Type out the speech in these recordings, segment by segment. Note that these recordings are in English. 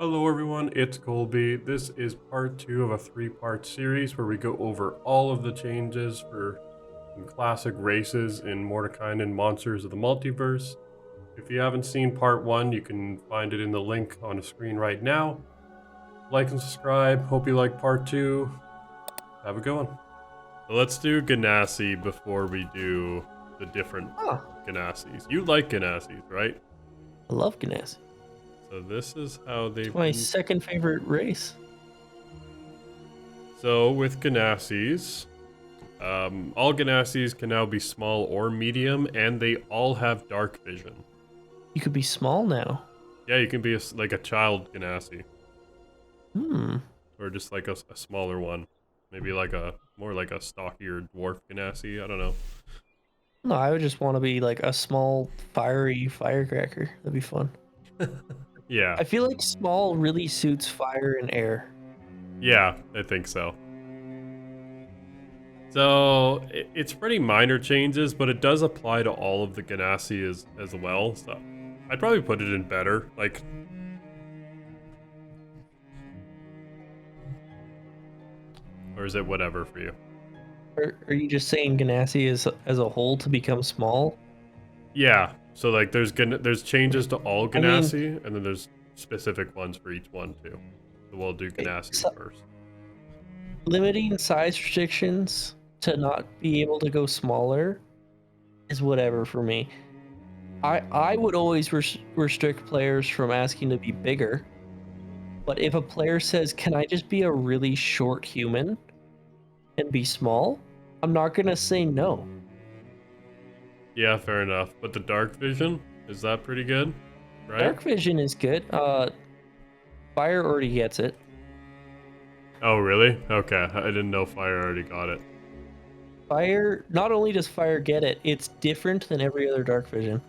Hello everyone, it's Colby. This is part 2 of a 3-part series where we go over all of the changes for some classic races in Mordecai and Monsters of the Multiverse. If you haven't seen part 1, you can find it in the link on the screen right now. Like and subscribe. Hope you like part 2. Have a good one. So let's do Genasi before we do the different Genasis. You like Genasis, right? I love Genasi. So this is how they've It's my second favorite race. So with Genasis, all Genasis can now be small or medium, and they all have dark vision. You could be small now. Yeah, you can be like a child Genasi. Or just like a smaller one. Maybe like more like a stockier dwarf Genasi, I don't know. No, I would just want to be like a small, fiery firecracker. That'd be fun. Yeah. I feel like small really suits fire and air. Yeah, I think so. So, it's pretty minor changes, but it does apply to all of the Genasi as well, so I'd probably put it in better, like... Or is it whatever for you? Are you just saying Genasi as a whole to become small? Yeah, so like there's changes to all Genasi, and then there's specific ones for each one too. So we'll do Genasi first. Limiting size restrictions to not be able to go smaller is whatever for me. I would always restrict players from asking to be bigger, but if a player says, "Can I just be a really short human and be small?" I'm not gonna say no. Yeah, fair enough. But the dark vision, is that pretty good? Right? Dark vision is good. Fire already gets it. Oh, really? Okay, I didn't know fire already got it. Fire, not only does fire get it, it's different than every other dark vision.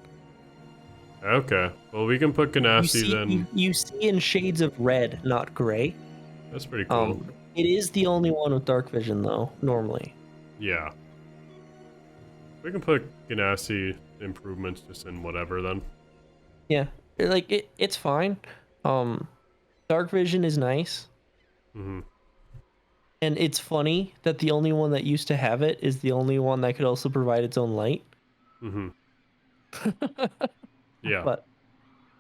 Okay, well we can put Genasi then. You see in shades of red, not gray. That's pretty cool. It is the only one with dark vision though, normally. Yeah. We can put Genasi improvements just in whatever then. Yeah, like it's fine. Dark vision is nice. And it's funny that the only one that used to have it is the only one that could also provide its own light. Yeah. But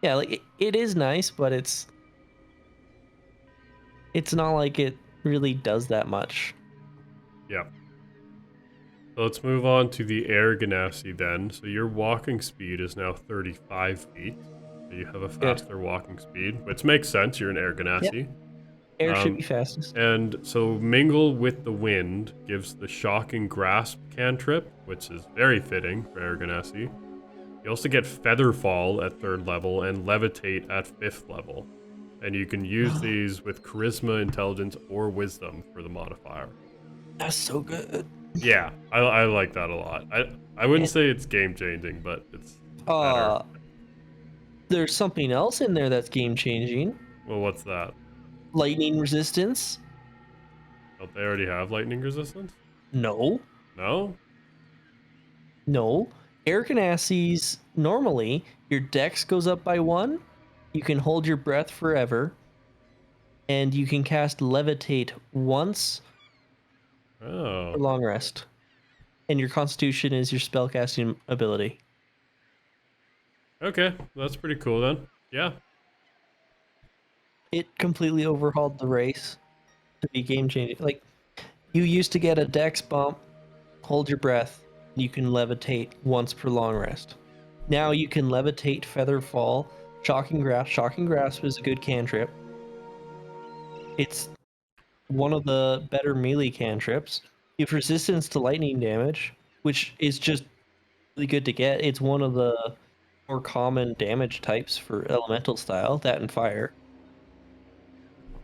yeah, like it is nice, but it's not like it really does that much. Yeah. So let's move on to the air Genasi then. So your walking speed is now 35 feet. So you have a faster walking speed, which makes sense. You're an air Genasi. Yep. Air should be fastest. And so Mingle with the Wind gives the Shocking Grasp cantrip, which is very fitting for air Genasi. You also get Featherfall at 3rd level and Levitate at 5th level. And you can use these with Charisma, Intelligence, or Wisdom for the modifier. That's so good. Yeah, I like that a lot. I wouldn't say it's game-changing, but it's better. There's something else in there that's game-changing. Well, what's that? Lightning resistance. Don't they already have lightning resistance? No. No? No. Air Genasis, normally, your dex goes up by 1, you can hold your breath forever, and you can cast Levitate once for long rest. And your Constitution is your spellcasting ability. Okay, that's pretty cool then. Yeah. It completely overhauled the race to be game-changing. Like, you used to get a dex bump, hold your breath, you can levitate once per long rest. Now you can levitate, Featherfall, Shocking Grasp. Shocking Grasp is a good cantrip. It's one of the better melee cantrips. You have resistance to lightning damage, which is just really good to get. It's one of the more common damage types for elemental style, that and fire.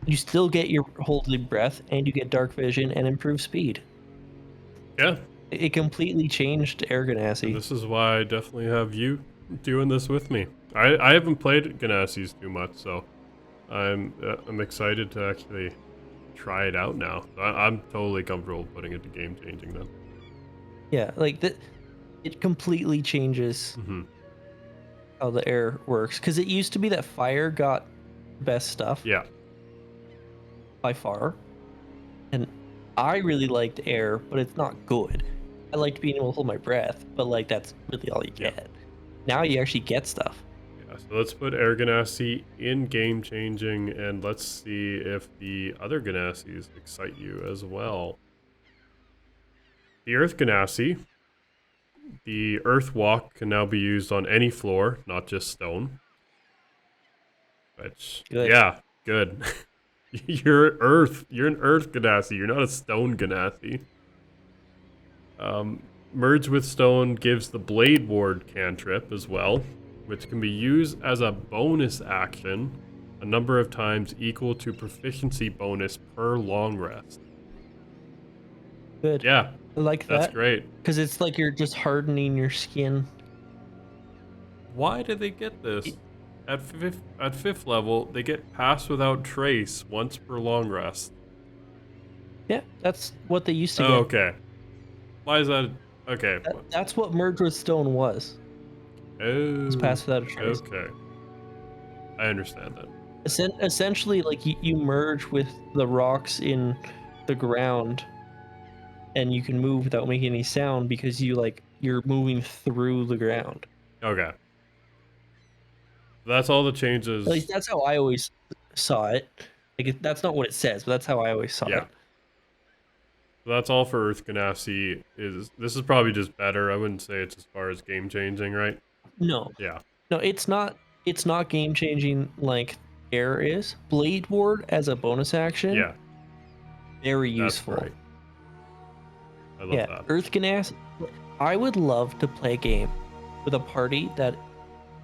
You still get your holy breath, and you get dark vision and improved speed. Yeah. It completely changed air Genasi. This is why I definitely have you doing this with me. I haven't played Genasis too much, so I'm excited to actually try it out now. I'm totally comfortable putting it to game-changing then. Yeah, like that. It completely changes how the air works, because it used to be that fire got best stuff Yeah. by far. And I really liked air, but it's not good. I liked being able to hold my breath, but like that's really all you Yeah. get. Now you actually get stuff. Yeah, so let's put Air Genasi in game changing, and let's see if the other Genasis excite you as well. The Earth Genasi, the Earth Walk can now be used on any floor, not just stone. Which, Good. yeah, good. You're an Earth Genasi, you're not a Stone Genasi. Merge with Stone gives the Blade Ward cantrip as well, which can be used as a bonus action a number of times equal to proficiency bonus per long rest. Good. Yeah, I like that's that. great. Because it's like you're just hardening your skin. Why did they get this? At fifth level, they get Pass Without Trace once per long rest. Yeah, that's what they used to Oh, get. okay. Why is that? Okay. That's what Merge with Stone was. Oh. Was Pass Without a Trace. Okay. I understand that. Essentially, like you merge with the rocks in the ground, and you can move without making any sound because you're moving through the ground. Okay. That's all the changes. At least that's how I always saw it. That's not what it says, but that's how I always saw Yeah. it. So that's all for Earth Genasi. This is probably just better. I wouldn't say it's as far as game changing, right? No, Yeah. no, it's not. It's not game changing like Air is. Blade Ward as a bonus action. Yeah. Very That's useful. great. I love that. Earth Genasi. I would love to play a game with a party that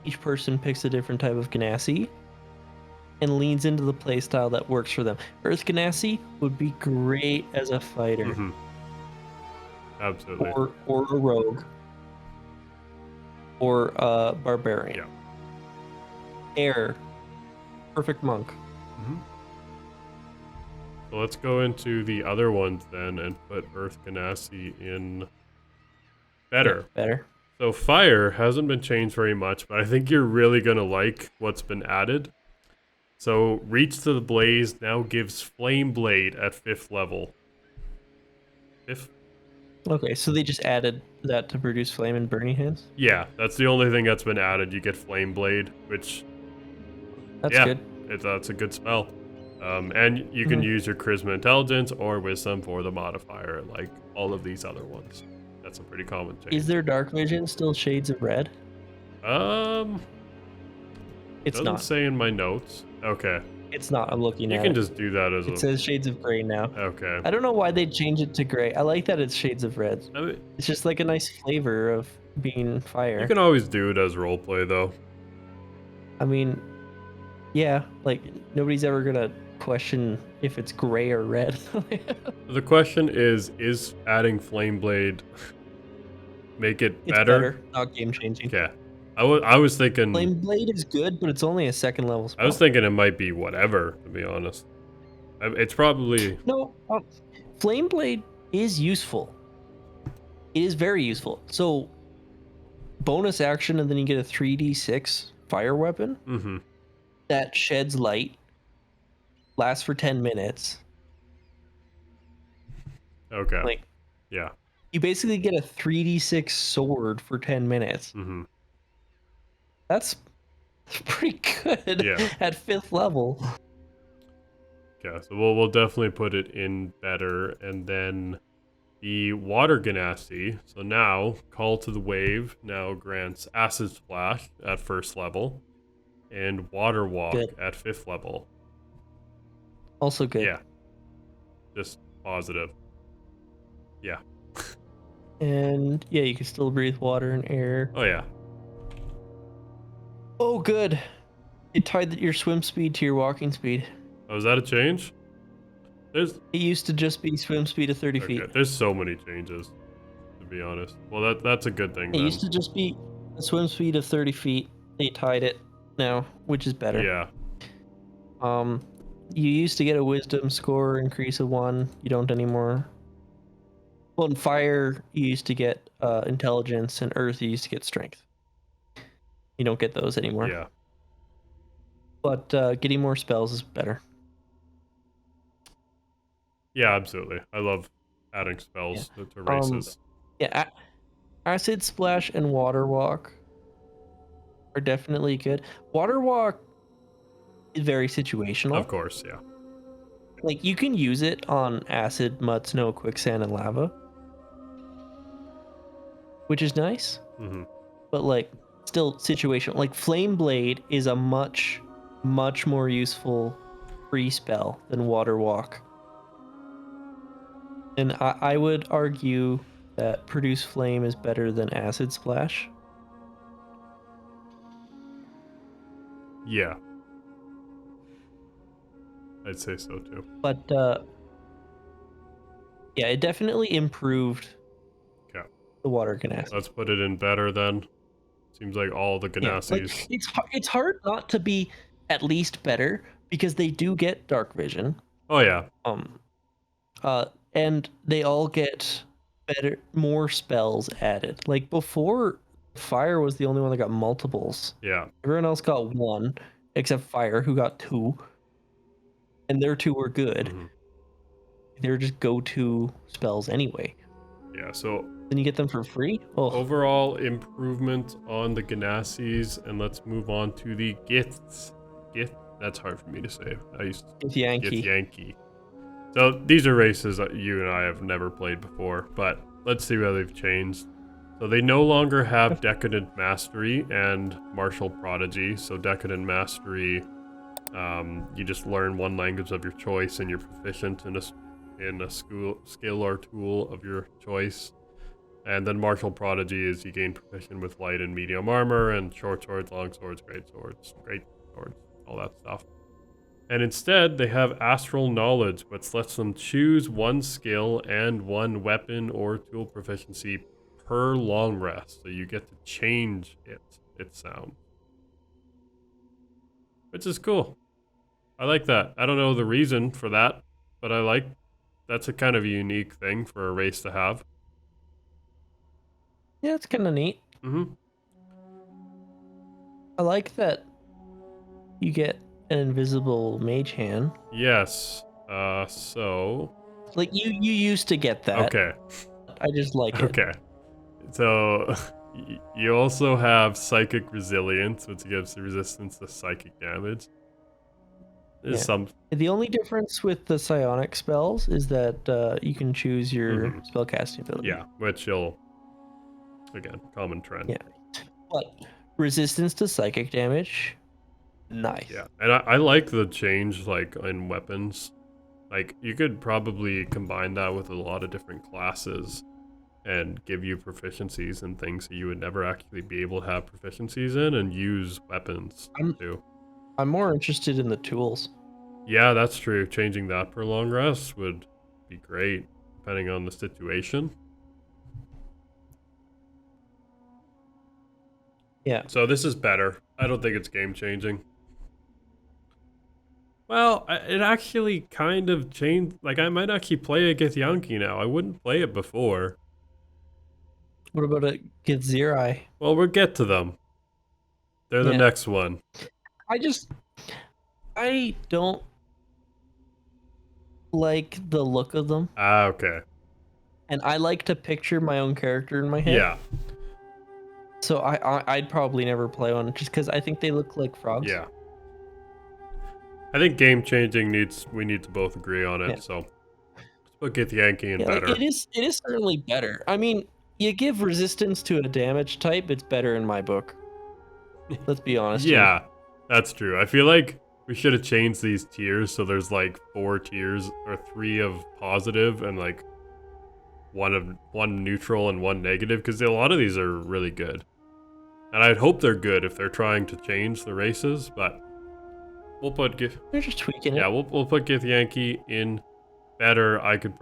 each person picks a different type of Genasi and leans into the playstyle that works for them. Earth Genasi would be great as a fighter. Mm-hmm. Absolutely. Or a rogue. Or a barbarian. Yeah. Air. Perfect monk. Mm-hmm. So let's go into the other ones then and put Earth Genasi in better. Yeah, better. So fire hasn't been changed very much, but I think you're really going to like what's been added. So Reach to the Blaze now gives Flame Blade at 5th level. 5th? Okay, so they just added that to produce flame and burning hands? Yeah, that's the only thing that's been added. You get Flame Blade, which... That's good. That's a good spell. And you can use your Charisma Intelligence or Wisdom for the modifier, like all of these other ones. That's a pretty common change. Is there Dark Vision still Shades of Red? It's doesn't not. say in my notes. Okay. It's not. I'm looking at it. You can just do that as It says Shades of Gray now. Okay. I don't know why they changed it to gray. I like that it's Shades of Red. I mean, It's just like a nice flavor of being fire. you can always do it as roleplay, though. I mean, yeah, like nobody's ever gonna question if it's gray or red. The question is adding Flame Blade make it It's better? not game changing. Okay. I was thinking... Flame Blade is good, but it's only a second level spell. I was thinking it might be whatever, to be honest. It's probably... No, Flame Blade is useful. It is very useful. So, bonus action, and then you get a 3d6 fire weapon Mm-hmm. that sheds light, lasts for 10 minutes. Okay. Like, yeah. you basically get a 3d6 sword for 10 minutes. Mm-hmm. That's pretty good at 5th level. Yeah, so we'll definitely put it in better. And then the Water Genasi. So now, Call to the Wave now grants Acid Splash at 1st level. And Water Walk at 5th level. Also good. Yeah. Just positive. Yeah. And yeah, you can still breathe water and air. Oh, yeah. Oh, good. It tied your swim speed to your walking speed. Oh, is that a change? It used to just be swim speed of 30 feet. There's so many changes, to be honest. Well, that's a good thing. It used to just be a swim speed of 30 feet. They tied it now, which is better. Yeah. You used to get a wisdom score increase of 1. You don't anymore. Well, in fire, you used to get intelligence, and earth, you used to get strength. You don't get those anymore. Yeah. but getting more spells is better. Yeah, absolutely. I love adding spells to races. Yeah, Acid Splash and Water Walk are definitely good. Water Walk is very situational. Of course, yeah. Like, you can use it on acid, mud, snow, quicksand, and lava, which is nice. Mm-hmm. But like, still situational. Like, Flame Blade is a much more useful free spell than Water Walk. And I would argue that Produce Flame is better than Acid Splash. Yeah. I'd say so too. But yeah, it definitely improved the water Genasi. Let's put it in better then. Seems like all the Genasis. Yeah, like, it's hard not to be at least better because they do get dark vision. Oh yeah. And they all get more spells added. Like, before, Fire was the only one that got multiples. Yeah. Everyone else got one, except Fire, who got 2. And their 2 were good. Mm-hmm. They're just go-to spells anyway. Yeah, so then you get them for free. Overall improvement on the Genasis, and let's move on to the Giths. That's hard for me to say. I used to Githyanki. So these are races that you and I have never played before, but let's see how they've changed. So they no longer have Decadent Mastery and Martial Prodigy. So Decadent Mastery, you just learn one language of your choice, and you're proficient in a skill or tool of your choice. And then Martial Prodigy is you gain proficient with light and medium armor and short swords, long swords, great swords, all that stuff. And instead, they have Astral Knowledge, which lets them choose one skill and one weapon or tool proficiency per long rest. So you get to change its sound. Which is cool. I like that. I don't know the reason for that, but that's a kind of a unique thing for a race to have. Yeah, it's kind of neat. Mm-hmm. I like that you get an invisible mage hand. Yes. So... like, you used to get that. Okay. I just like it. Okay. So, you also have Psychic Resilience, which gives resistance to psychic damage. The only difference with the psionic spells is that you can choose your spellcasting ability. Yeah, which you'll... again, common trend. Yeah. But resistance to psychic damage... nice. Yeah, and I like the change, like, in weapons. Like, you could probably combine that with a lot of different classes and give you proficiencies and things that you would never actually be able to have proficiencies in and use weapons too. I'm more interested in the tools. Yeah, that's true. Changing that per long rest would be great, depending on the situation. Yeah. So this is better. I don't think it's game-changing. Well, it actually kind of changed. Like, I might actually play a Githyanki now. I wouldn't play it before. What about a Githzerai? Well, we'll get to them. They're the next one. I don't like the look of them. Ah, okay. And I like to picture my own character in my head. Yeah. So I'd probably never play one just because I think they look like frogs. Yeah. I think game changing we need to both agree on it. Yeah. So let's put Githyanki in better. Like, it is certainly better. I mean, you give resistance to a damage type, it's better in my book. Let's be honest. Yeah, that's true. I feel like we should have changed these tiers so there's like 4 tiers or 3 of positive and like one neutral and 1 negative, because a lot of these are really good. And I'd hope they're good if they're trying to change the races, but we'll put they're just tweaking it. Yeah, we'll put Githyanki in better. I could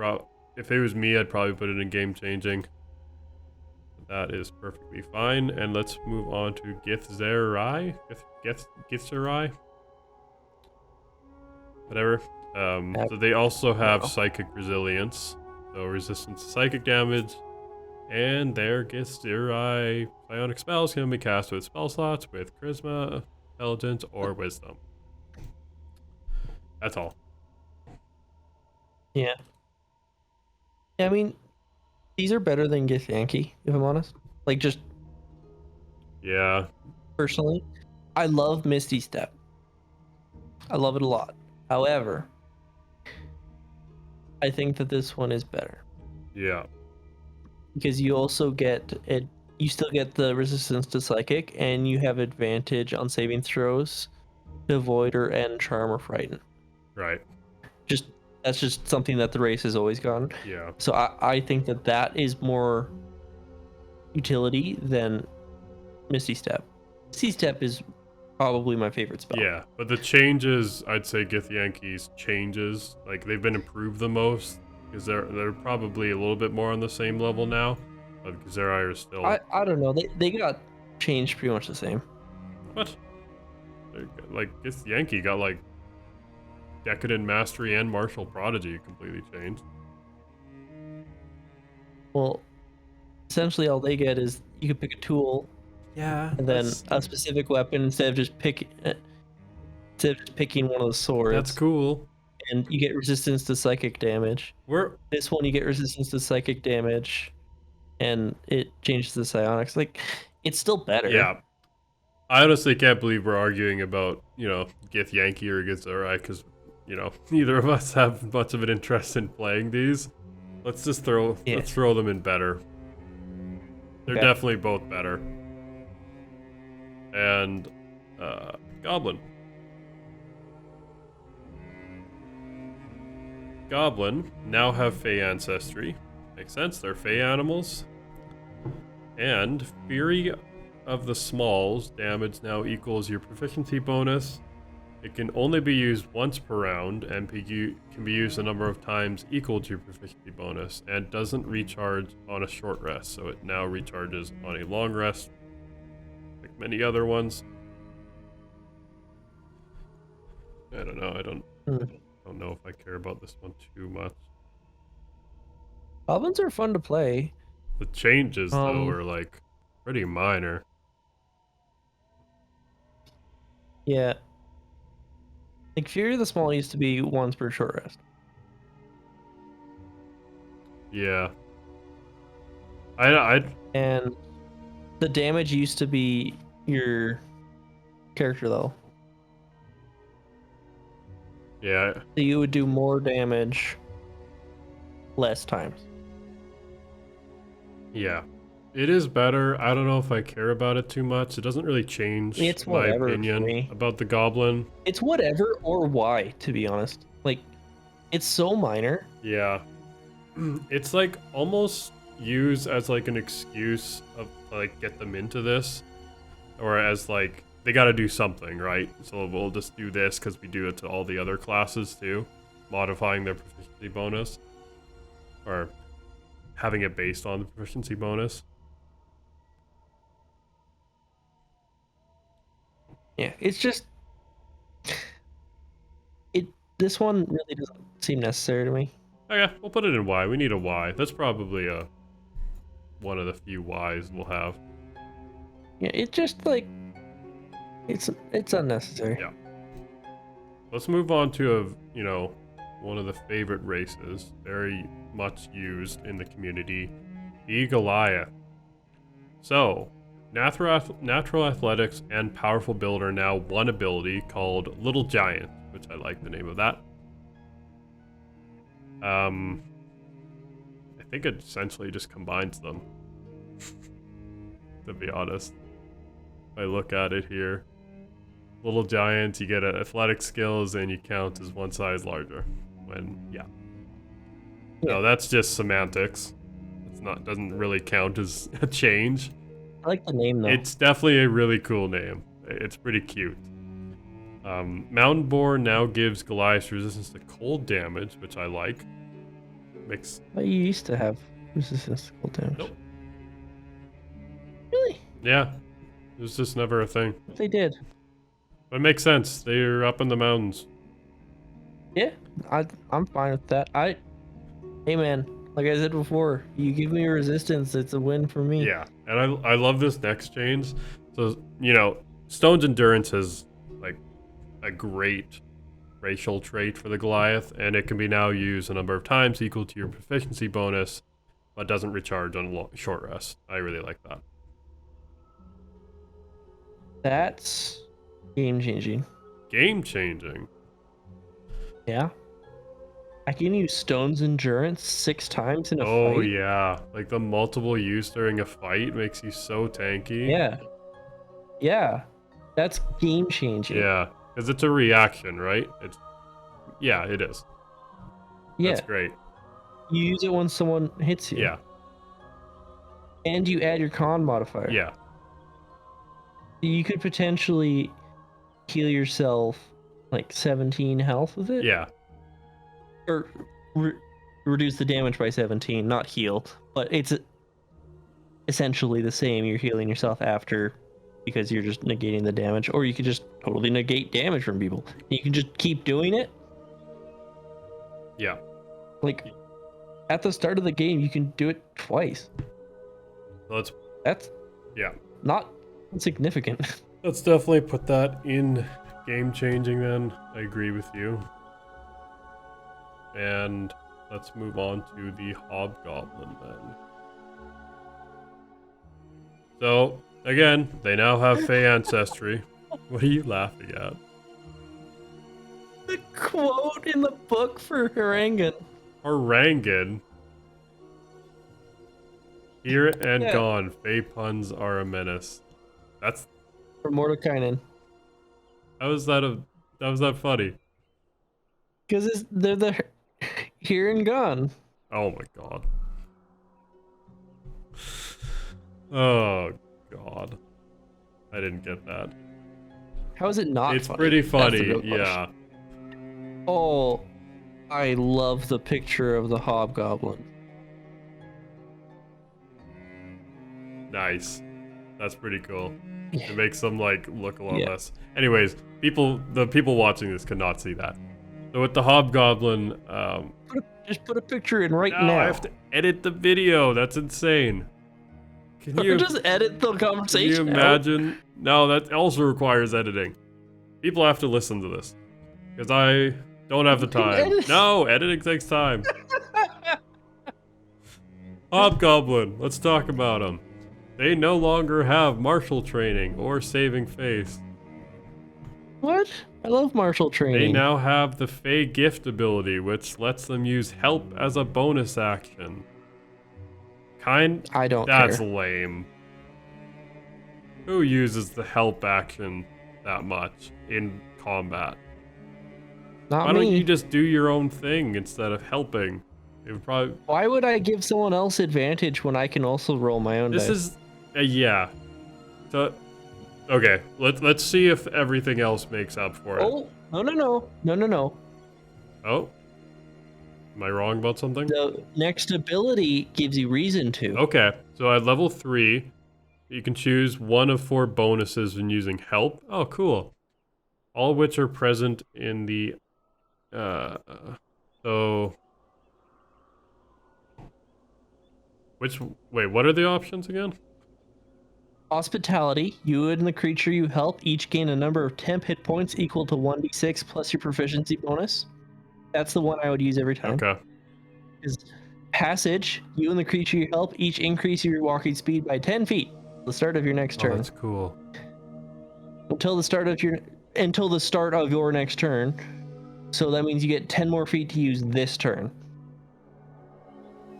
if it was me, I'd probably put it in game changing. That is perfectly fine. And let's move on to Githzerai. Githzerai. Whatever. So they also have Psychic Resilience, so resistance to psychic damage. And their Githzerai psionic spells can be cast with spell slots with Charisma, Intelligence, or Wisdom. That's all. Yeah. I mean, these are better than Githyanki, if I'm honest. Like, just Yeah. personally, I love Misty Step. I love it a lot. However, I think that this one is better Yeah. because you also get it. You still get the resistance to psychic, and you have advantage on saving throws to avoid or end charm or frighten. Right. Just that's just something that the race has always gotten. Yeah. So I think that that is more utility than Misty Step. Misty Step is probably my favorite spell. Yeah, but the changes, I'd say Githyanki's changes, like they've been improved the most because they're probably a little bit more on the same level now. But Githzerai are still I don't know. They got changed pretty much the same. what? Like Githyanki got like Decadent Mastery and Martial Prodigy completely changed. Well, essentially all they get is you can pick a tool Yeah, and then a specific weapon instead of just picking one of the swords. that's cool. And you get resistance to psychic damage. This one you get resistance to psychic damage, and it changes the psionics. Like, it's still better. Yeah. I honestly can't believe we're arguing about, Githyanki or Githzerai because, neither of us have much of an interest in playing these. Let's just throw them in better. They're definitely both better. And Goblin. Goblin now have Fey ancestry. Makes sense, they're Fey animals. And Fury of the Smalls damage now equals your proficiency bonus. It can only be used once per round and can be used a number of times equal to your proficiency bonus and doesn't recharge on a short rest, so it now recharges on a long rest like many other ones. I don't know, I don't know if I care about this one too much. Goblins are fun to play. The changes though are like pretty minor. Yeah. Like, Fury of the Small used to be once per short rest. Yeah. I And the damage used to be your character though. Yeah. So you would do more damage less times. Yeah. It is better. I don't know if I care about it too much. It doesn't really change my opinion about the Goblin. It's whatever or why, to be honest. Like, it's so minor. Yeah. It's like almost used as like an excuse of like get them into this, or as like they got to do something, right? So we'll just do this because we do it to all the other classes too, modifying their proficiency bonus or having it based on the proficiency bonus. Yeah, it's just this one really doesn't seem necessary to me. Oh yeah, we'll put it in Y. We need a Y. That's probably one of the few Ys we'll have. Yeah, it's just like it's unnecessary. Yeah. Let's move on to one of the favorite races, very much used in the community, the Goliath. So, natural athletics and powerful build are now one ability called Little Giant, which I like the name of that. I think it essentially just combines them, to be honest. If I look at it here, Little Giant, you get athletic skills and you count as one size larger. No, that's just semantics. Doesn't really count as a change. I like the name though. It's definitely a really cool name. It's pretty cute. Mountain Boar now gives Goliath resistance to cold damage, which I like. You used to have resistance to cold damage. Nope. Really? Yeah. It was just never a thing. They did. But it makes sense. They're up in the mountains. Yeah, I'm fine with that. Hey man, like I said before, you give me resistance, it's a win for me. Yeah, and I love this next change. So, Stone's Endurance is like a great racial trait for the Goliath, and it can be now used a number of times equal to your proficiency bonus, but doesn't recharge on short rest. I really like that. That's game changing. Game changing. Yeah. I can use Stone's Endurance 6 times in a fight. Oh yeah, like the multiple use during a fight makes you so tanky. Yeah. Yeah. That's game changing. Yeah, because it's a reaction, right? Yeah, it is. Yeah. That's great. You use it when someone hits you. Yeah. And you add your con modifier. Yeah. You could potentially heal yourself like 17 health with it. Yeah. Or reduce the damage by 17, not heal. But it's essentially the same. You're healing yourself after because you're just negating the damage. Or you could just totally negate damage from people. You can just keep doing it. Yeah. Like, at the start of the game, you can do it twice. That's not insignificant. Let's definitely put that in game changing then. I agree with you. And let's move on to the HobGoblin then. So, again, they now have Fey ancestry. What are you laughing at? The quote in the book for Harangan. Harangan? Here and gone, Fey puns are a menace. That's... For Mordekainen. How is that funny? Because they're the here and gone. Oh my god. Oh god. I didn't get that. How is it not It's funny? pretty funny, That's the real yeah. question. Oh, I love the picture of the HobGoblin. Nice. That's pretty cool. It makes them like look a lot less. Anyways, the people watching this cannot see that. So with the HobGoblin, Just put a picture in right now now. I have to edit the video. That's insane. Can you just edit the conversation? Can you imagine? No, that also requires editing. People have to listen to this because I don't have the time. No, editing takes time. HobGoblin, let's talk about them. They no longer have martial training or saving face. What? I love martial training. They now have the Fey gift ability, which lets them use help as a bonus action. I don't That's care. lame. Who uses the help action that much in combat? Not Why me. don't you just do your own thing instead of helping? It would probably... Why would I give someone else advantage when I can also roll my own This dice? is... yeah. So... Okay, let's see if everything else makes up for it. Oh, no. Oh? Am I wrong about something? The next ability gives you reason to. Okay, so at level 3, you can choose one of 4 bonuses when using help. Oh, cool. All of which are present in the... so... Wait, what are the options again? Hospitality, you and the creature you help each gain a number of temp hit points equal to 1d6 plus your proficiency bonus. That's the one I would use every time. Okay. Passage, you and the creature you help each increase your walking speed by 10 feet at the start of your next turn. Oh, that's cool. Until the start of your next turn. So that means you get 10 more feet to use this turn.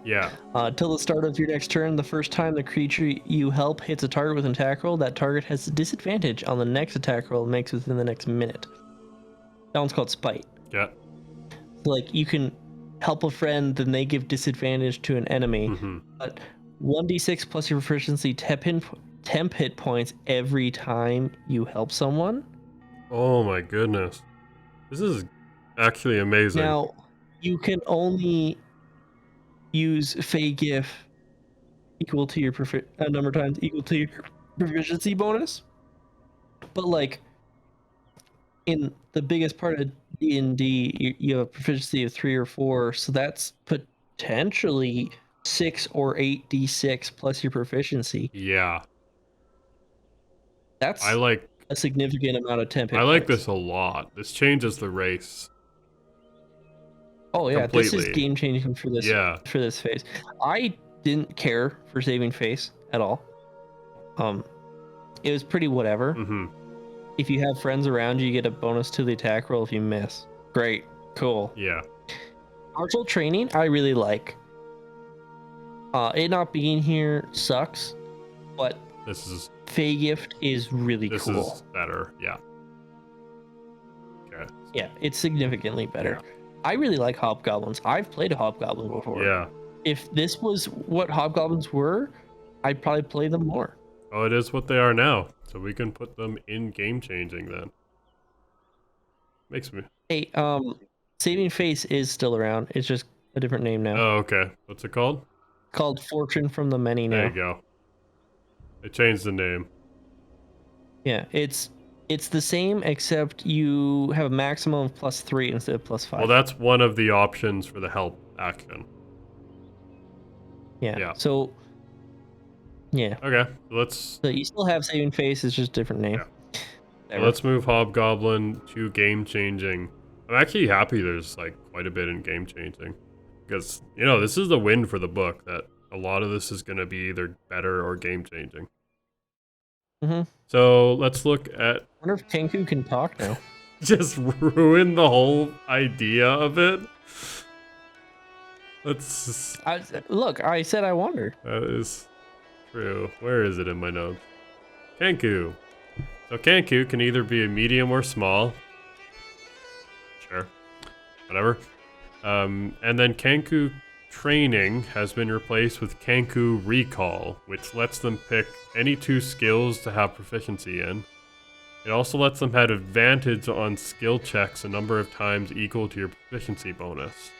Yeah. Till the start of your next turn, the first time the creature you help hits a target with an attack roll, that target has a disadvantage on the next attack roll it makes within the next minute. That one's called Spite. Yeah. So, like, you can help a friend, then they give disadvantage to an enemy. Mm-hmm. But 1d6 plus your proficiency temp hit points every time you help someone. Oh my goodness. This is actually amazing. Now, you can only use Fey Gift equal to your number of times equal to your proficiency bonus. But like in the biggest part of D&D, you have a proficiency of 3 or 4, so that's potentially 6 or 8d6 plus your proficiency. Yeah. That's I like a significant amount of temp hit I like points. this a lot. This changes the race Oh yeah, this is Completely. game changing for this Yeah. phase. I didn't care for saving face at all. It was pretty whatever. Mm-hmm. If you have friends around you, you get a bonus to the attack roll if you miss. Great, cool. Yeah. Martial training, I really like. It not being here sucks, but This is Fey Gift is really this cool. is better. Yeah. Okay. Yeah, it's significantly better. I really like hobgoblins. I've played a hobgoblin before. Yeah. If this was what hobgoblins were, I'd probably play them more. Oh, it is what they are now. So we can put them in game changing then. Makes me. Hey, Saving Face is still around. It's just a different name now. Oh, okay. What's it called? Called Fortune from the Many now. There you go. They changed the name. Yeah, it's the same except you have a maximum of +3 instead of +5. Well, that's one of the options for the help action. Yeah. So yeah. Okay. Let's So you still have Saving Face, it's just a different name. Yeah. Well, let's move Hobgoblin to game changing. I'm actually happy there's like quite a bit in game changing. Because, you know, this is the win for the book, that a lot of this is going to be either better or game changing. Mm-hmm. So let's look at. I wonder if Kenku can talk now. Just ruin the whole idea of it. Let's. Look, I said I wonder. That is true. Where is it in my notes? Kenku. So Kenku can either be a medium or small. Sure. Whatever. And then Kenku training has been replaced with Kenku recall, which lets them pick any 2 skills to have proficiency in. It also lets them have advantage on skill checks a number of times equal to your proficiency bonus.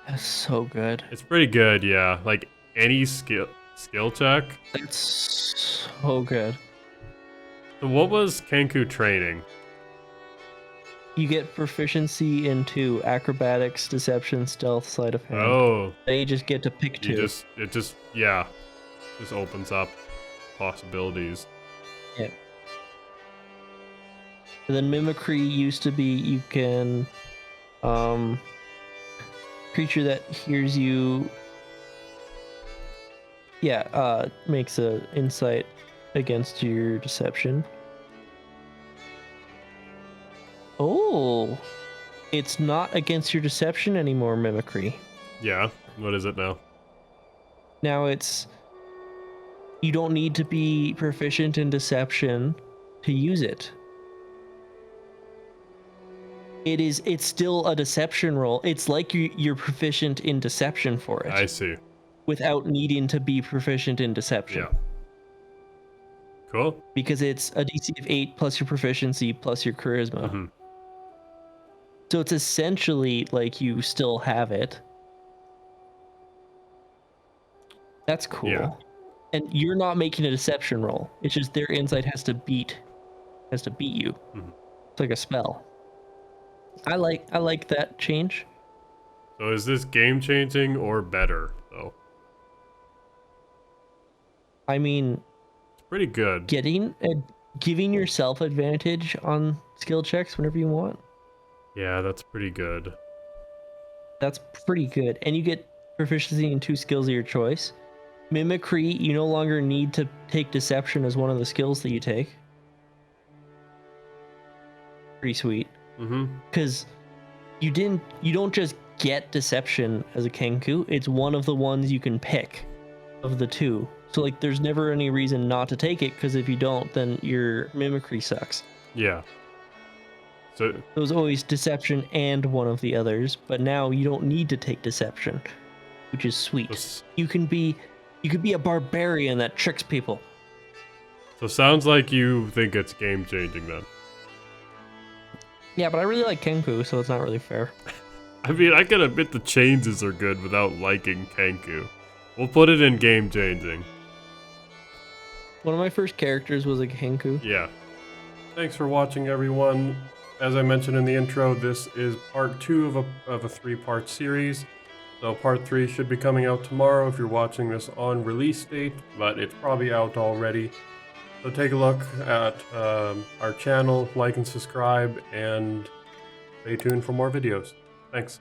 That's so good. It's pretty good, yeah. Like any skill check. It's so good. So what was Kenku training? You get proficiency into acrobatics, deception, stealth, sleight of hand. Oh. Then you just get to pick 2. It just opens up possibilities. Yeah. And then mimicry used to be you can creature that hears you makes a insight against your deception. Oh, it's not against your deception anymore, mimicry. Yeah, what is it now? Now you don't need to be proficient in deception to use it. It's still a deception roll. It's like you're proficient in deception for it. I see. Without needing to be proficient in deception. Yeah. Cool. Because it's a DC of 8 plus your proficiency plus your charisma. Mm-hmm. So it's essentially like you still have it. That's cool. Yeah. And you're not making a deception roll. It's just their insight has to beat you. Mm-hmm. It's like a spell. I like that change. So is this game changing or better though? I mean, it's pretty good. Giving yourself advantage on skill checks whenever you want. Yeah, that's pretty good. That's pretty good. And you get proficiency in 2 skills of your choice. Mimicry, you no longer need to take deception as one of the skills that you take. Pretty sweet. Mm-hmm. Because you don't just get deception as a Kenku. It's one of the ones you can pick of the 2. So like there's never any reason not to take it, because if you don't, then your mimicry sucks. Yeah. So it was always deception and one of the others, but now you don't need to take deception, which is sweet. You can be a barbarian that tricks people. So sounds like you think it's game changing then. Yeah, but I really like Kenku, so it's not really fair. I mean, I can admit the changes are good without liking Kenku. We'll put it in game changing. One of my first characters was a Kenku. Yeah. Thanks for watching, everyone. As I mentioned in the intro, this is part 2 of a 3-part series. So part 3 should be coming out tomorrow if you're watching this on release date, but it's probably out already. So take a look at our channel, like and subscribe, and stay tuned for more videos. Thanks.